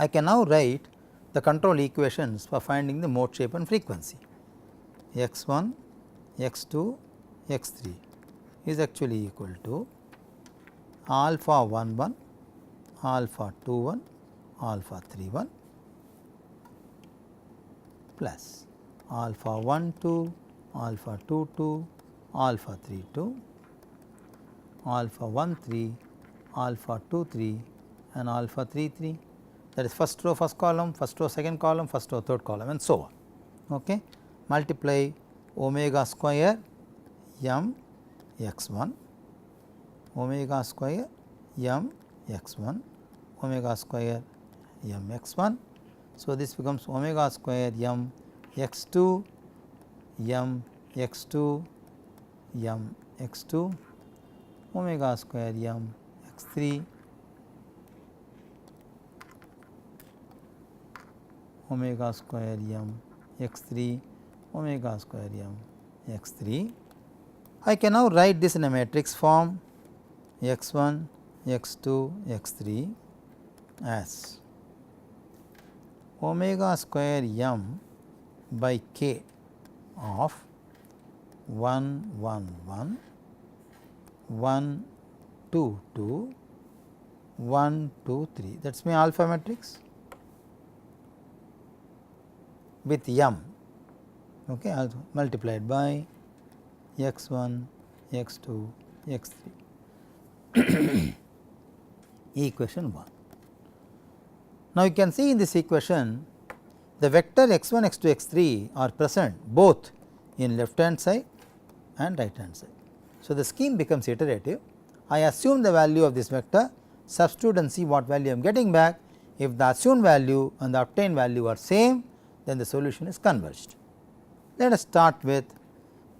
I can now write the control equations for finding the mode shape and frequency. X 1, x 2, x 3 is actually equal to alpha 1 1, alpha 2 1, alpha 3 1 plus alpha 1 2, alpha 2 2, alpha 3 2, alpha 1 3, alpha 2 3 and alpha 3 3, that is first row first column, first row second column, first row third column and so on. Okay. Multiply omega square m x 1, omega square m x 1, omega square m x 1. So, this becomes omega square m x 2, m x 2, m x 2, omega square m x 3, omega square m x 3, omega square m x 3. I can now write this in a matrix form x 1, x 2, x 3 as omega square m by k of 1 1 1, 1 2 2, 1 2 3, that is my alpha matrix with m, okay, also multiplied by x 1, x 2, x 3 equation 1. Now, you can see in this equation the vector x 1, x 2, x 3 are present both in left hand side and right hand side. So, the scheme becomes iterative. I assume the value of this vector, substitute and see what value I am getting back. If the assumed value and the obtained value are same, then the solution is converged. Let us start with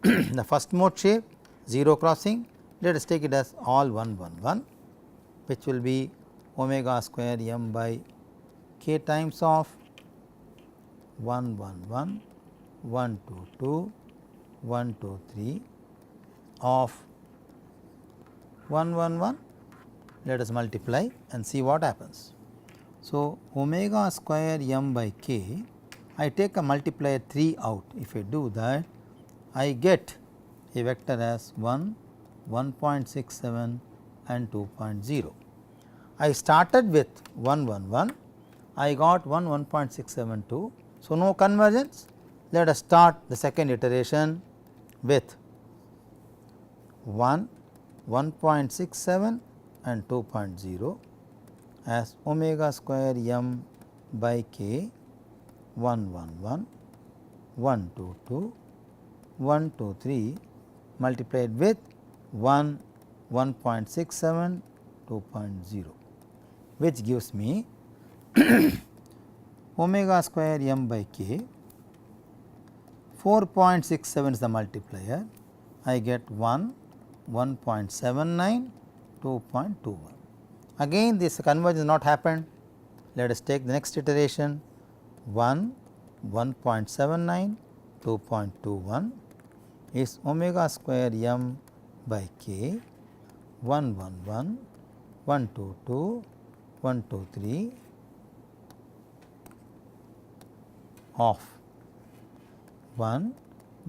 the first mode shape 0 crossing. Let us take it as all 1 1 1, which will be omega square m by k times of 1 1 1, 1 2 2, 1 2 3 of 1 1 1. Let us multiply and see what happens. So, omega square m by k, I take a multiplier 3 out. If I do that, I get a vector as 1, 1.67 and 2.0. I started with 1 1 1, I got 1 1.672. So, no convergence. Let us start the second iteration with 1, 1.67 and 2.0 as omega square m by k 1 1 1, 1 2 2, 1 2 3 multiplied with 1, 1.67, 2.0, which gives me omega square m by k 4.67 is the multiplier. I get 1, 1.79, 2.21. Again this convergence not happened. Let us take the next iteration 1, 1.79, 2.21 is omega square m by k 1 1 1, 1 2 2, 1 2 3 of 1,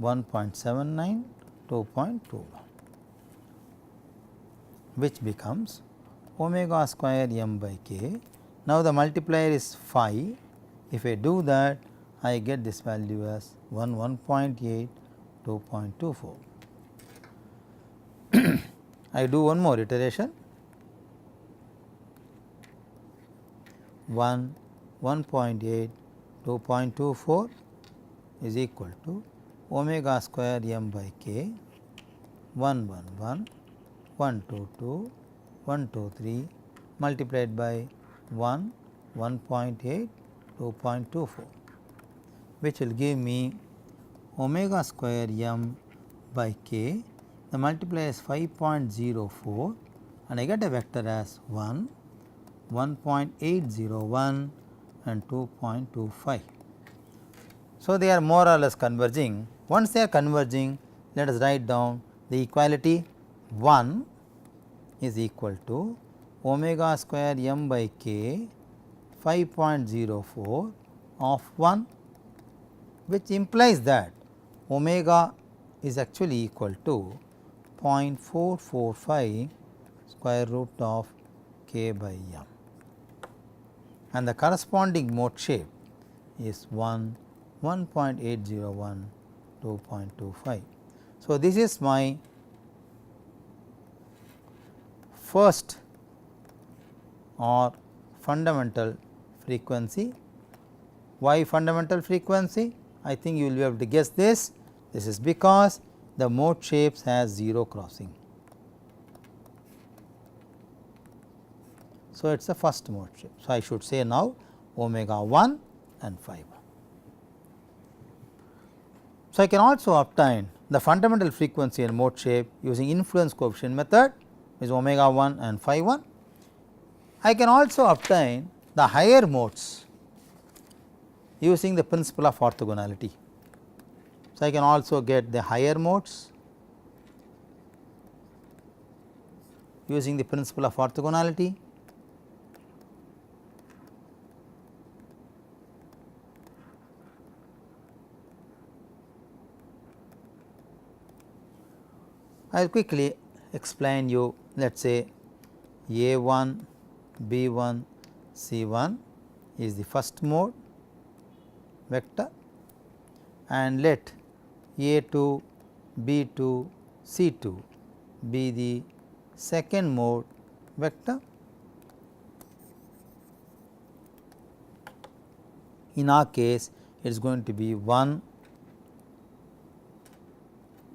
1.79, 2.21, which becomes omega square m by k. Now, the multiplier is 5. If I do that, I get this value as 1.8, 2.24. I do one more iteration 1.8, 2.24 is equal to omega square m by k 1 1 1, 1 2 2, 1 2 3 multiplied by 1, 1.8, 2.24, which will give me omega square m by k. The multiplier is 5.04 and I get a vector as 1, 1.801 and 2.25. So, they are more or less converging. Once they are converging, let us write down the equality 1 is equal to omega square m by k 5.04 of 1, which implies that omega is actually equal to 0.445 square root of k by m, and the corresponding mode shape is 1, 1.801, 2.25. So, this is my first or fundamental frequency. Why fundamental frequency? I think you will be able to guess this. This is because the mode shapes has 0 crossing. So, it is the first mode shape. So, I should say now omega 1 and phi 1. So, I can also obtain the fundamental frequency and mode shape using influence coefficient method, which is omega 1 and phi 1. I can also obtain the higher modes using the principle of orthogonality. So, I can also get the higher modes using the principle of orthogonality. I will quickly explain you, let us say A1, B1, C1 is the first mode vector, and let A2, B2, C2 be the second mode vector. In our case, it is going to be 1,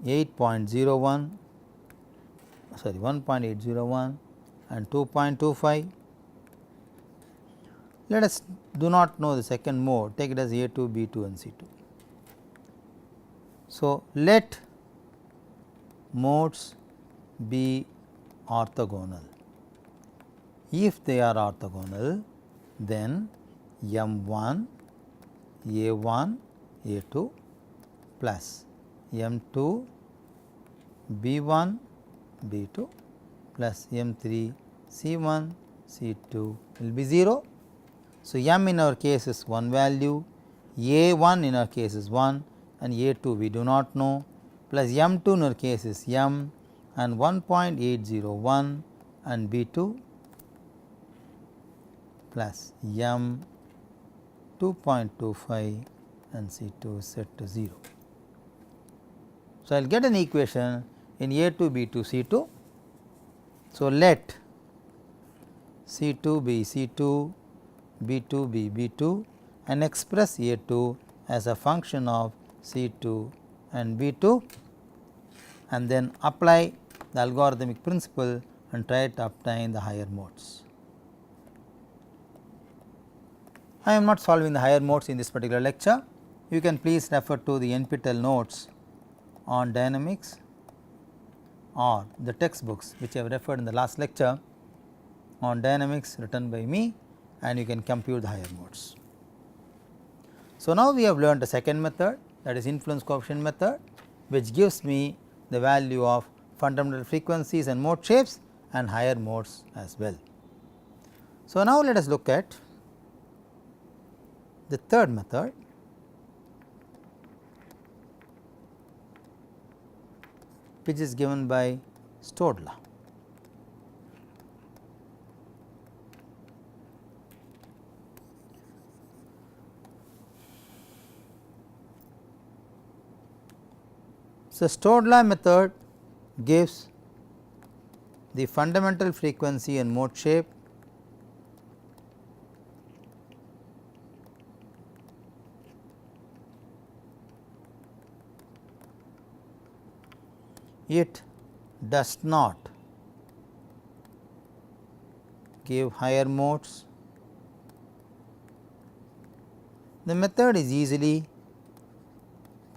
8.01, sorry 1.801 and 2.25. Let us do not know the second mode, take it as A2, B2 and C2. So, let modes be orthogonal. If they are orthogonal, then M1, A1, A2 plus M2, B1, B2 plus M3, C1, C2 will be 0. So, M in our case is one value, A1 in our case is 1 and A2 we do not know, plus M2 in our case is M and 1.801 and B2 plus M 2.25 and C2 is set to 0. So, I will get an equation in A2, B2, C2. So, let C2 be C2, B2 be B2 and express A2 as a function of C2 and B2, and then apply the algorithmic principle and try to obtain the higher modes. I am not solving the higher modes in this particular lecture. You can please refer to the NPTEL notes on dynamics or the textbooks which I have referred in the last lecture on dynamics written by me, and you can compute the higher modes. So, now we have learned the second method, that is influence coefficient method, which gives me the value of fundamental frequencies and mode shapes and higher modes as well. So, now let us look at the third method, which is given by Stodola. So, Stodola method gives the fundamental frequency and mode shape, it does not give higher modes. The method is easily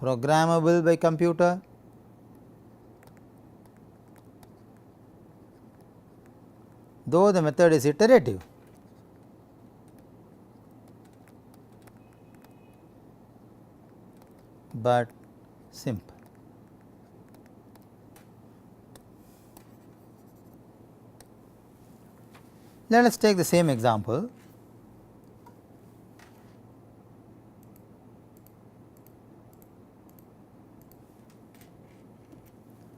programmable by computer. Though the method is iterative, but simple. Let us take the same example.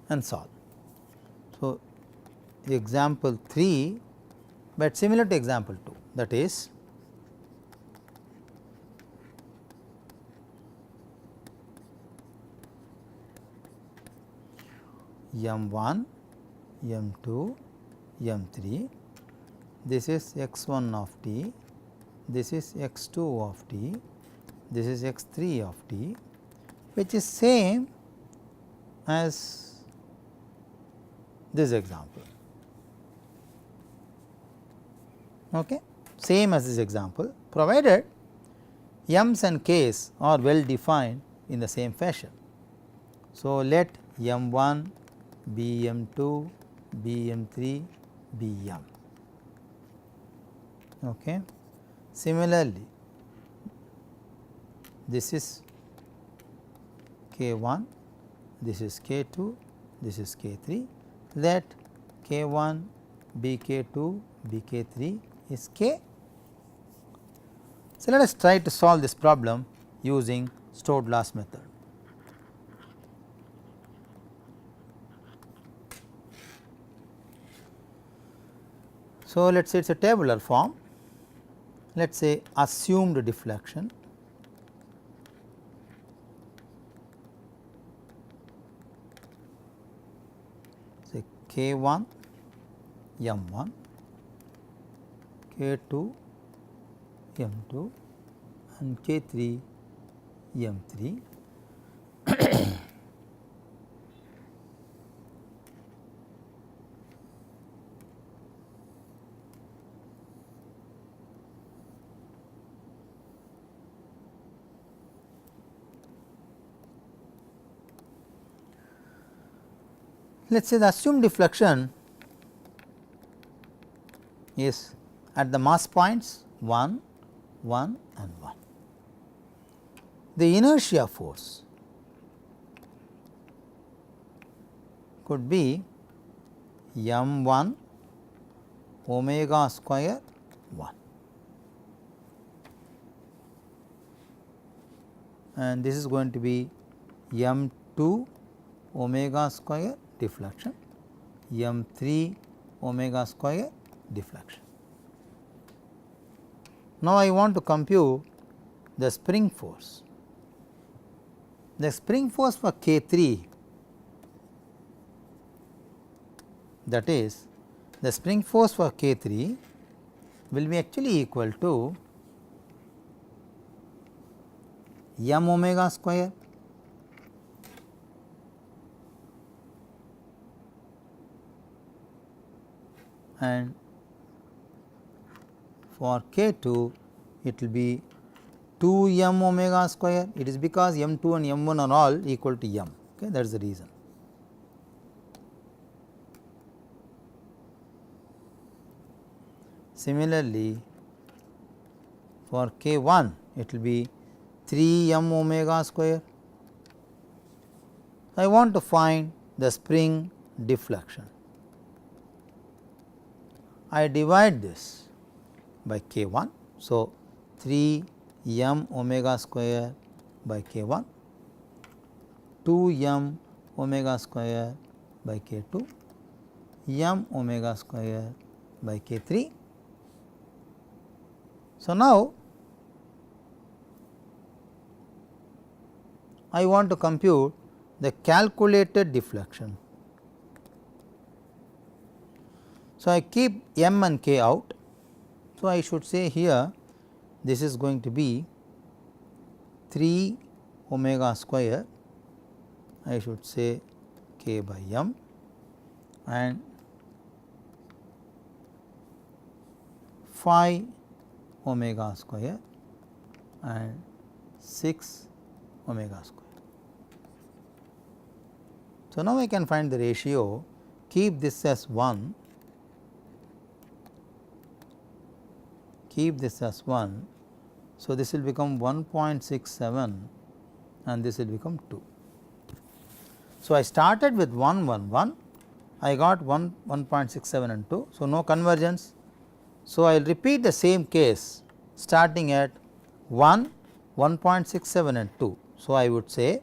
and solve. So, example 3, but similar to example 2, that is m1, m2, m3, this is x1 of t, this is x2 of t, this is x3 of t, which is same as this example. Okay. Same as this example, provided m's and k's are well defined in the same fashion. So, let m1 be m2, be m3, be m. Okay. Similarly, this is k1, this is k2, this is k3, let k1 be k2, be k3 is k. So, let us try to solve this problem using Stodola's method. So, let us say it is a tabular form, let us say assumed deflection, say k1 m1, k2 m2 and k3 m3. Let us say the assumed deflection is at the mass points 1, 1 and 1. The inertia force could be m1 omega square 1, and this is going to be m2 omega square deflection, m3 omega square deflection. Now, I want to compute the spring force. The spring force for k3, that is the spring force for k3 will be actually equal to m omega square and for k2 it will be 2 m omega square. It is because m2 and m1 are all equal to m, okay, that is the reason. Similarly, for k1 it will be 3 m omega square. I want to find the spring deflection. I divide this by k1. So, 3 m omega square by k1, 2 m omega square by k2, m omega square by k3. So, now I want to compute the calculated deflection. So, I keep m and k out. So, I should say here this is going to be 3 omega square, I should say k by m, and 5 omega square and 6 omega square. So, now I can find the ratio, keep this as 1, keep this as 1. So, this will become 1.67 and this will become 2. So, I started with 1 1 1, I got 1.67 and 2. So, no convergence. So, I will repeat the same case starting at 1, 1.67 and 2. So, I would say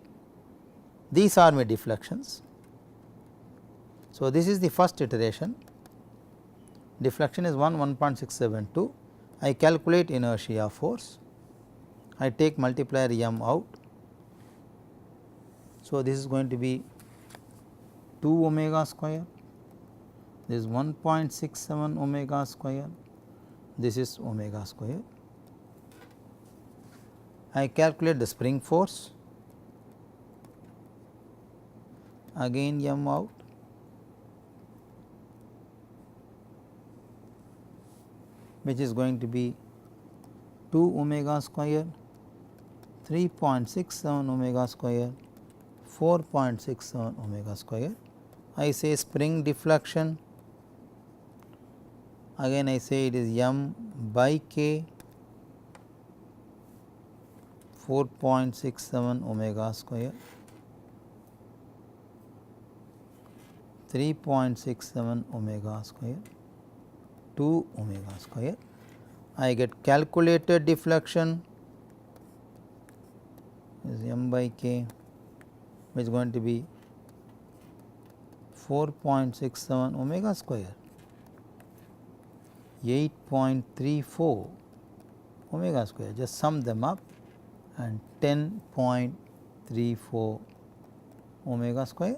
these are my deflections. So, this is the first iteration, deflection is 1.672. I calculate inertia force, I take multiplier m out. So, this is going to be 2 omega square, this is 1.67 omega square, this is omega square. I calculate the spring force, again m out, which is going to be 2 omega square, 3.67 omega square, 4.67 omega square. I say spring deflection, again I say it is m by k, 4.67 omega square, 3.67 omega square, 2 omega square. I get calculated deflection is m by k, which is going to be 4.67 omega square, 8.34 omega square, just sum them up, and 10.34 omega square.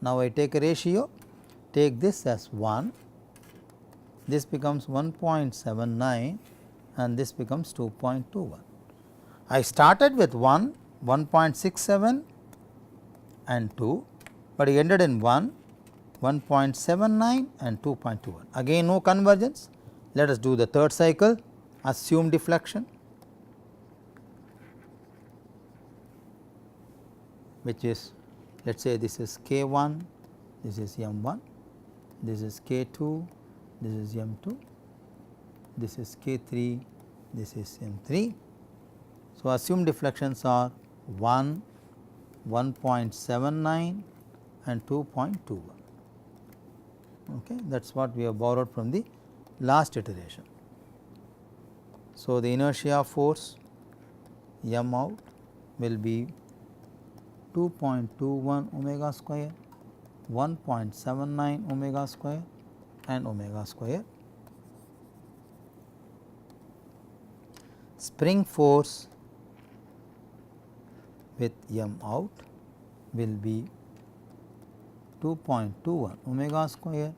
Now, I take a ratio, take this as 1, this becomes 1.79 and this becomes 2.21. I started with 1, 1.67 and 2, but I ended in 1, 1.79 and 2.21. Again no convergence. Let us do the third cycle, assume deflection, which is, let us say this is k 1, this is m 1, this is k 2, this is m 2, this is k 3, this is m 3. So, assumed deflections are 1, 1.79 and 2.21. Okay, that is what we have borrowed from the last iteration. So, the inertia force m out will be 2.21 omega square, 1.79 omega square and omega square. Spring force with m out will be 2.21 omega square,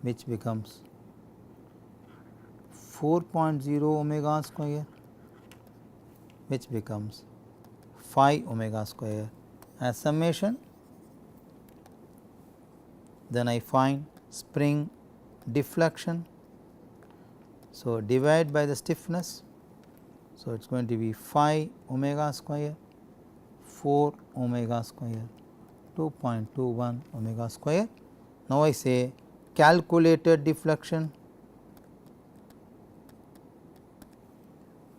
which becomes 4.0 omega square, which becomes 5 omega square as summation. Then I find spring deflection. So, divide by the stiffness. So, it is going to be 5 omega square, 4 omega square, 2.21 omega square. Now, I say calculated deflection.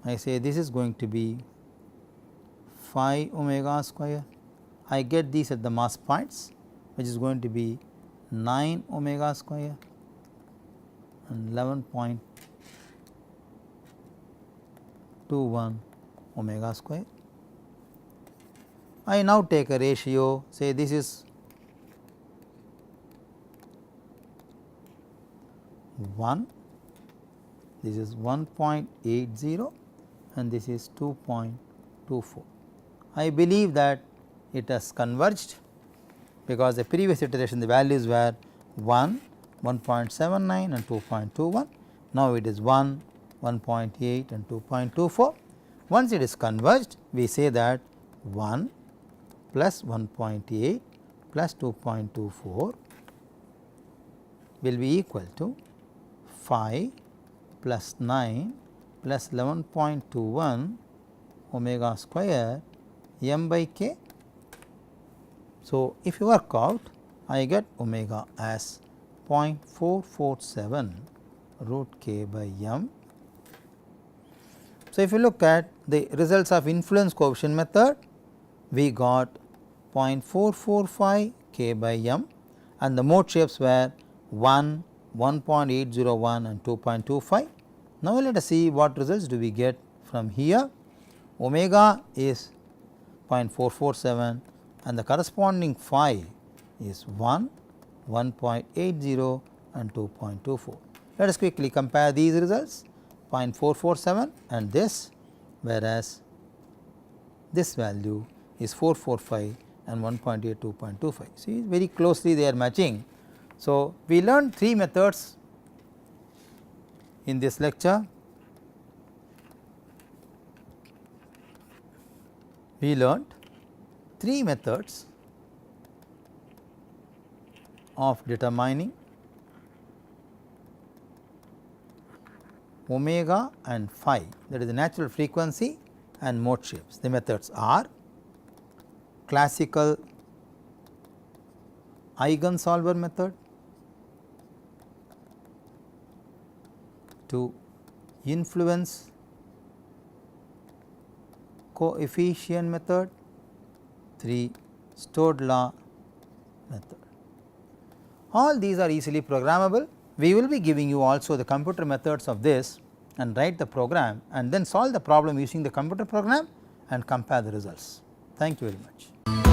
I say this is going to be 5 omega square. I get these at the mass points, which is going to be 9 omega square and 11.21 omega square. I now take a ratio, say this is 1, this is 1.80 and this is 2.24. I believe that it has converged, because the previous iteration the values were 1, 1.79 and 2.21. Now, it is 1, 1.8 and 2.24. Once it is converged, we say that 1 plus 1.8 plus 2.24 will be equal to 5 plus 9 plus 11.21 omega square m by k. So, if you work out, I get omega as 0.447 root k by m. So, if you look at the results of influence coefficient method, we got 0.445 k by m and the mode shapes were 1, 1.801 and 2.25. Now, let us see what results do we get from here. Omega is 0.447 and the corresponding phi is 1, 1.80 and 2.24. Let us quickly compare these results, 0.447 and this, whereas this value is 445 and 1.8, 2.25. See, very closely they are matching. So, we learned 3 methods in this lecture. We learned 3 methods of determining omega and phi, that is the natural frequency and mode shapes. The methods are classical eigensolver method, to influence coefficient method, 3 Stodola method. All these are easily programmable. We will be giving you also the computer methods of this and write the program and then solve the problem using the computer program and compare the results. Thank you very much.